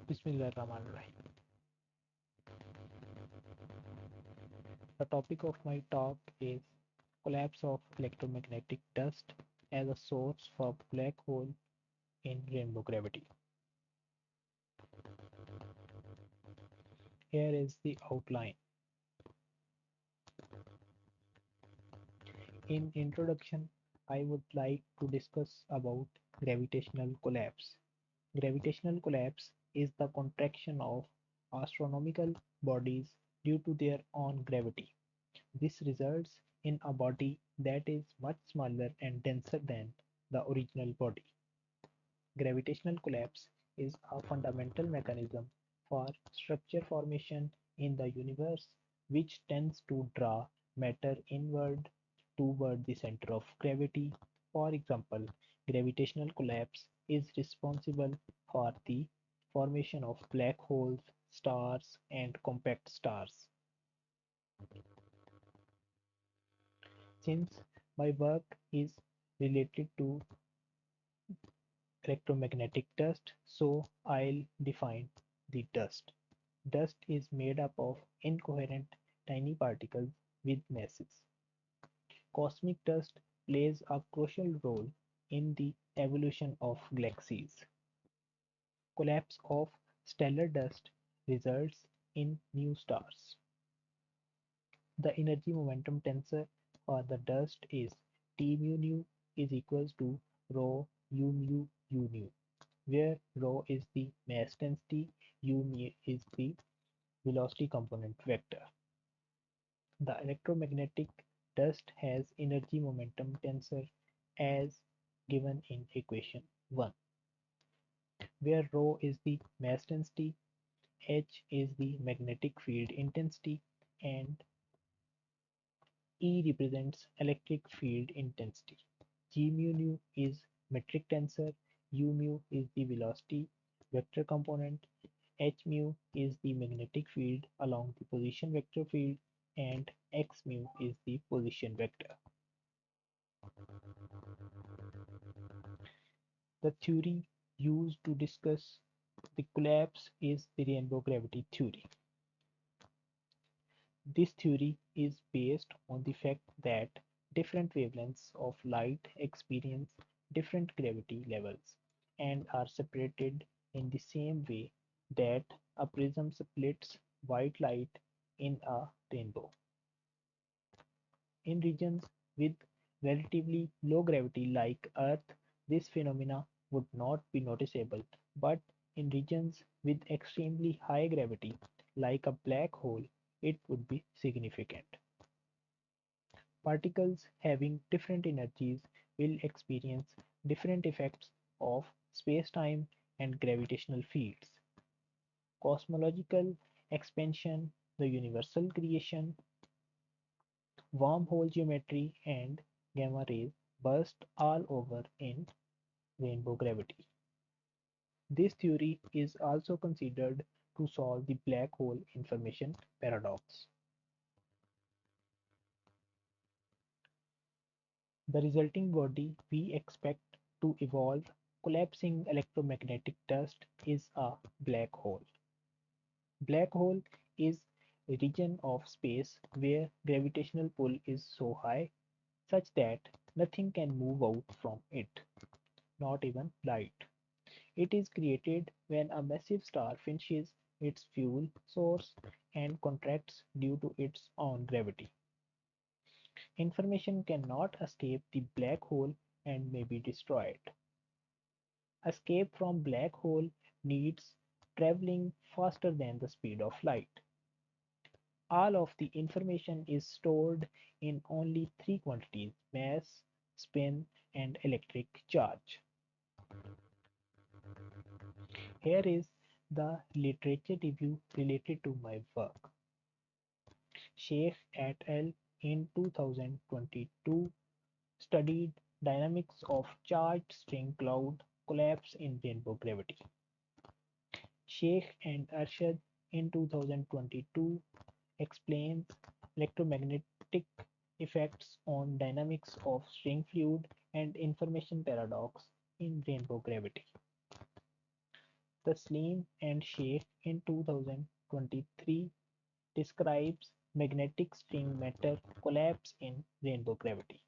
Bismillahirrahmanirrahim. The topic of my talk is collapse of electromagnetic dust as a source for black hole in rainbow gravity. Here is the outline. In introduction, I would like to discuss about gravitational collapse. Gravitational collapse is the contraction of astronomical bodies due to their own gravity. This results in a body that is much smaller and denser than the original body. Gravitational collapse is a fundamental mechanism for structure formation in the universe which tends to draw matter inward toward the center of gravity. For example, gravitational collapse is responsible for the formation of black holes, stars, and compact stars. Since my work is related to electromagnetic dust, so I'll define the dust. Dust is made up of incoherent tiny particles with masses. Cosmic dust plays a crucial role in the evolution of galaxies. Collapse of stellar dust results in new stars. The energy momentum tensor for the dust is T mu nu is equals to rho u mu u nu, where rho is the mass density, u mu is the velocity component vector. The electromagnetic dust has energy momentum tensor as given in equation 1, where rho is the mass density, h is the magnetic field intensity, and E represents electric field intensity. G mu nu is metric tensor, U mu is the velocity vector component, H mu is the magnetic field along the position vector field, and X mu is the position vector. The theory used to discuss the collapse is the rainbow gravity theory. This theory is based on the fact that different wavelengths of light experience different gravity levels and are separated in the same way that a prism splits white light in a rainbow. In regions with relatively low gravity like Earth, this phenomena would not be noticeable, but in regions with extremely high gravity like a black hole, it would be significant. Particles having different energies will experience different effects of spacetime and gravitational fields. Cosmological expansion, the universal creation, wormhole geometry, and gamma rays burst all over in rainbow gravity. This theory is also considered to solve the black hole information paradox. The resulting body we expect to evolve collapsing electromagnetic dust is a black hole. Black hole is a region of space where gravitational pull is so high such that nothing can move out from it, not even light. It is created when a massive star finishes its fuel source and contracts due to its own gravity. Information cannot escape the black hole and may be destroyed. Escape from black hole needs traveling faster than the speed of light. All of the information is stored in only three quantities: mass, spin, and electric charge. Here is the literature review related to my work. Sheikh et al. In 2022 studied dynamics of charged string cloud collapse in rainbow gravity. Sheikh and Arshad in 2022 explains electromagnetic effects on dynamics of string fluid and information paradox in rainbow gravity. The Slim and Sheikh in 2023 describes magnetic string matter collapse in rainbow gravity.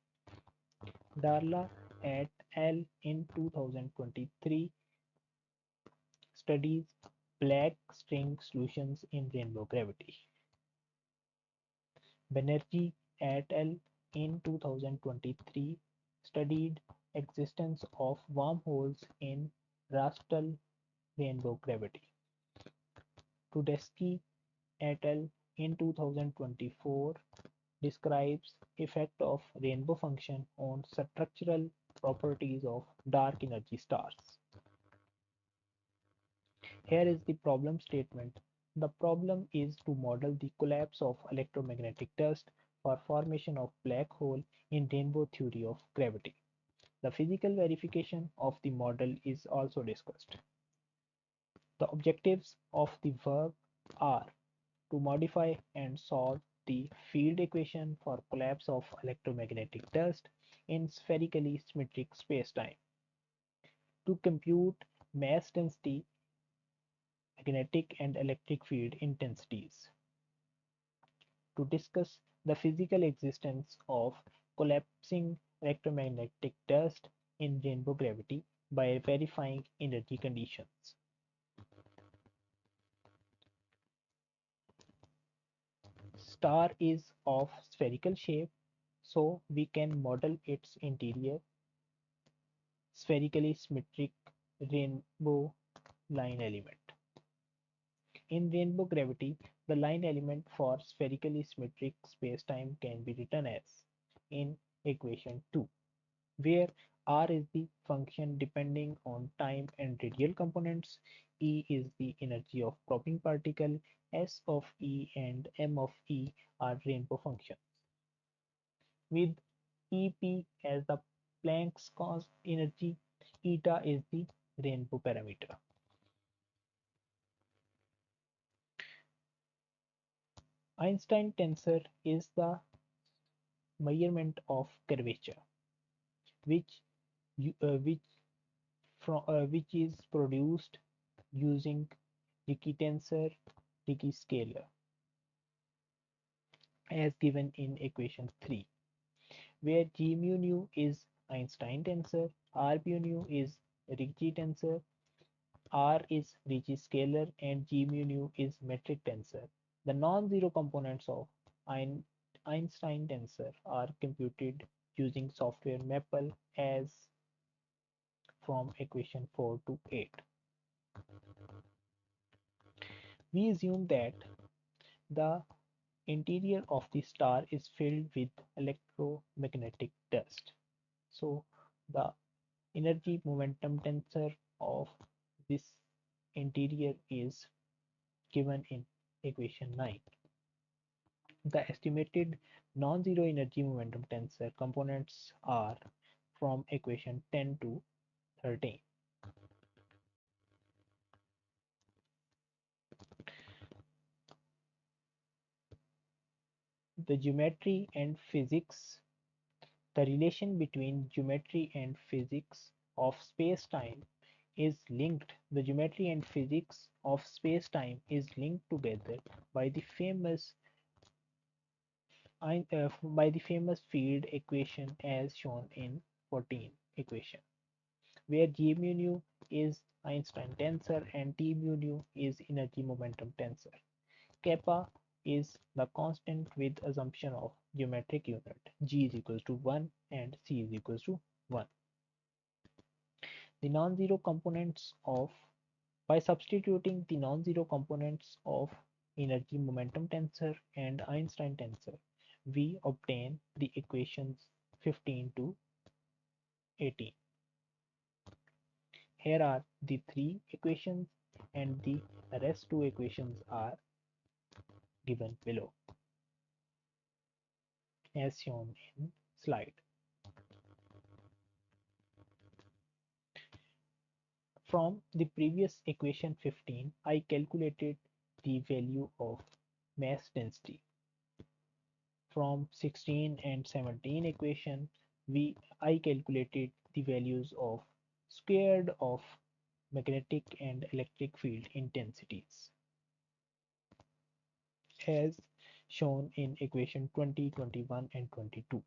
Darla et al. In 2023 studies black string solutions in rainbow gravity. Banerjee et al. In 2023 studied existence of wormholes in Rastal rainbow gravity. Tedeschi et al. In 2024 describes effect of rainbow function on structural properties of dark energy stars. Here is the problem statement. The problem is to model the collapse of electromagnetic dust for formation of black hole in rainbow theory of gravity. The physical verification of the model is also discussed. The objectives of the work are to modify and solve the field equation for collapse of electromagnetic dust in spherically symmetric spacetime, to compute mass density, magnetic and electric field intensities, to discuss the physical existence of collapsing electromagnetic dust in rainbow gravity by verifying energy conditions. Star is of spherical shape, so we can model its interior spherically symmetric rainbow line element. In rainbow gravity, the line element for spherically symmetric spacetime can be written as in equation 2, where r is the function depending on time and radial components, E is the energy of probing particle, S of E and M of E are rainbow functions, with EP as the Planck's constant energy, eta is the rainbow parameter. Einstein tensor is the measurement of curvature, which which which is produced using Ricci tensor, Ricci scalar, as given in equation 3, where G mu nu is Einstein tensor, R mu nu is Ricci tensor, R is Ricci scalar, and G mu nu is metric tensor. The non-zero components of Einstein tensor are computed using software Maple as from equation 4 to 8. We assume that the interior of the star is filled with electromagnetic dust. So the energy momentum tensor of this interior is given in equation 9. The estimated non-zero energy momentum tensor components are from equation 10 to 13. The geometry and physics, the relation between geometry and physics of space-time is linked. The geometry and physics of space-time is linked together by the famous field equation as shown in 14 equation, where G mu nu is Einstein tensor and T mu nu is energy momentum tensor. Kappa is the constant with assumption of geometric unit. G is equals to 1 and C is equals to 1. The non-zero components of By substituting the non-zero components of energy momentum tensor and Einstein tensor, we obtain the equations 15 to 18. Here are the three equations and the rest two equations are given below as shown in slide. From the previous equation 15, I calculated the value of mass density. From 16 and 17 equation, I calculated the values of squared of magnetic and electric field intensities, as shown in equation 20, 21, and 22.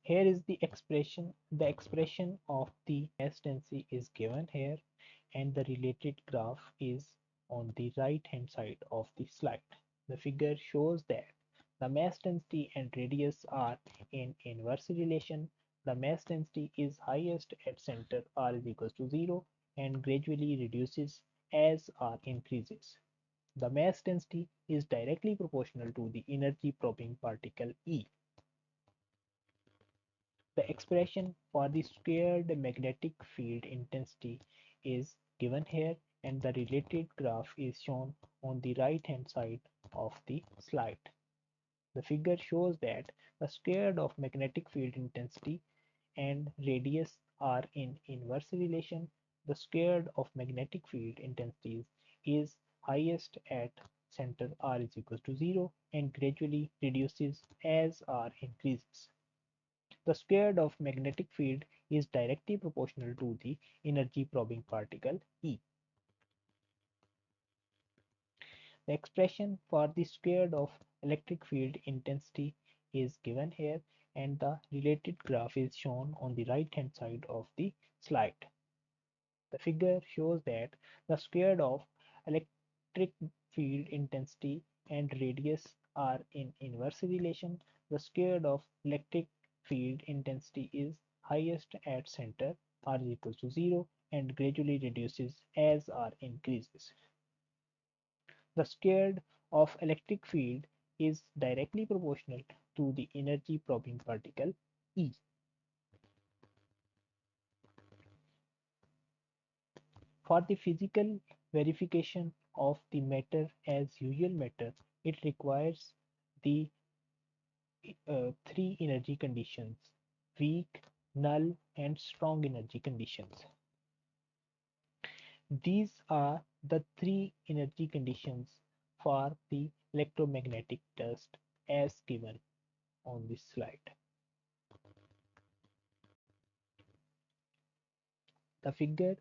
Here is the expression. The expression of the mass density is given here, and the related graph is on the right hand side of the slide. The figure shows that the mass density and radius are in inverse relation. The mass density is highest at center r is equals to 0 and gradually reduces as r increases. The mass density is directly proportional to the energy probing particle E. The expression for the squared magnetic field intensity is given here, and the related graph is shown on the right hand side of the slide. The figure shows that the squared of magnetic field intensity and radius are in inverse relation. The squared of magnetic field intensities is highest at center r is equals to 0 and gradually reduces as r increases. The squared of magnetic field is directly proportional to the energy probing particle E. The expression for the squared of electric field intensity is given here, and the related graph is shown on the right hand side of the slide. The figure shows that the squared of electric field intensity and radius are in inverse relation. The squared of electric field intensity is highest at center r is equals to 0 and gradually reduces as r increases. The squared of electric field is directly proportional to the energy probing particle E. For the physical verification of the matter as usual matter, it requires the three energy conditions: weak, null, and strong energy conditions. These are the three energy conditions for the electromagnetic dust as given on this slide. The figure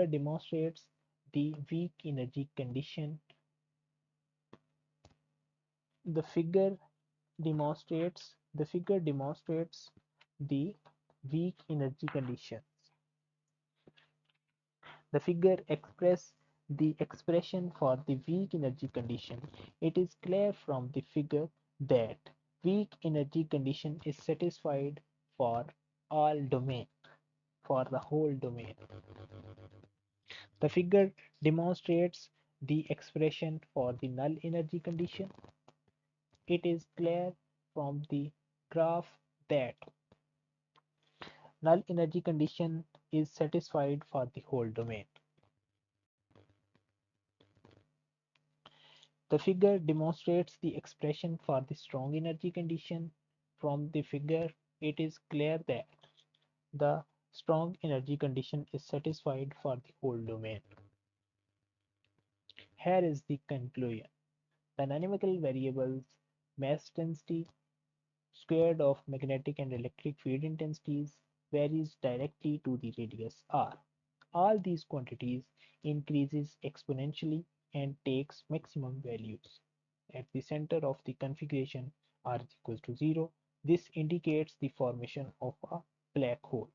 demonstrates the weak energy condition. The figure demonstrates the weak energy conditions. The figure expresses the expression for the weak energy condition. It is clear from the figure that weak energy condition is satisfied for all domain, for the whole domain. The figure demonstrates the expression for the null energy condition. It is clear from the graph that null energy condition is satisfied for the whole domain. The figure demonstrates the expression for the strong energy condition. From the figure, it is clear that the strong energy condition is satisfied for the whole domain. Here is the conclusion. The dynamical variables mass density, squared of magnetic and electric field intensities varies directly to the radius r. All these quantities increases exponentially and takes maximum values. At the center of the configuration r is equals to 0, this indicates the formation of a black hole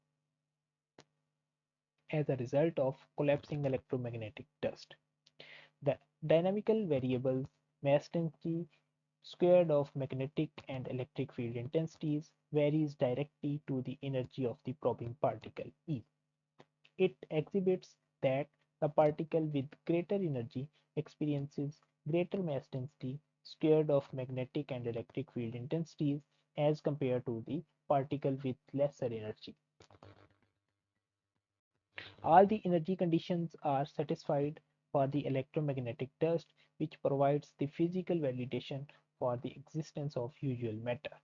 as a result of collapsing electromagnetic dust. The dynamical variables mass density, squared of magnetic and electric field intensities varies directly to the energy of the probing particle E. It exhibits that the particle with greater energy experiences greater mass density, squared of magnetic and electric field intensities as compared to the particle with lesser energy. All the energy conditions are satisfied for the electromagnetic dust, which provides the physical validation for the existence of usual matter.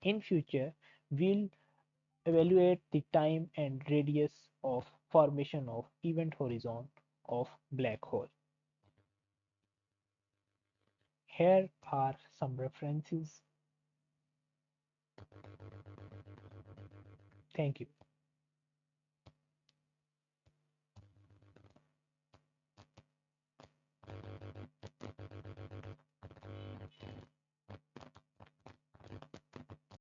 In future, we'll evaluate the time and radius of formation of event horizon of black hole. Here are some references. Thank you.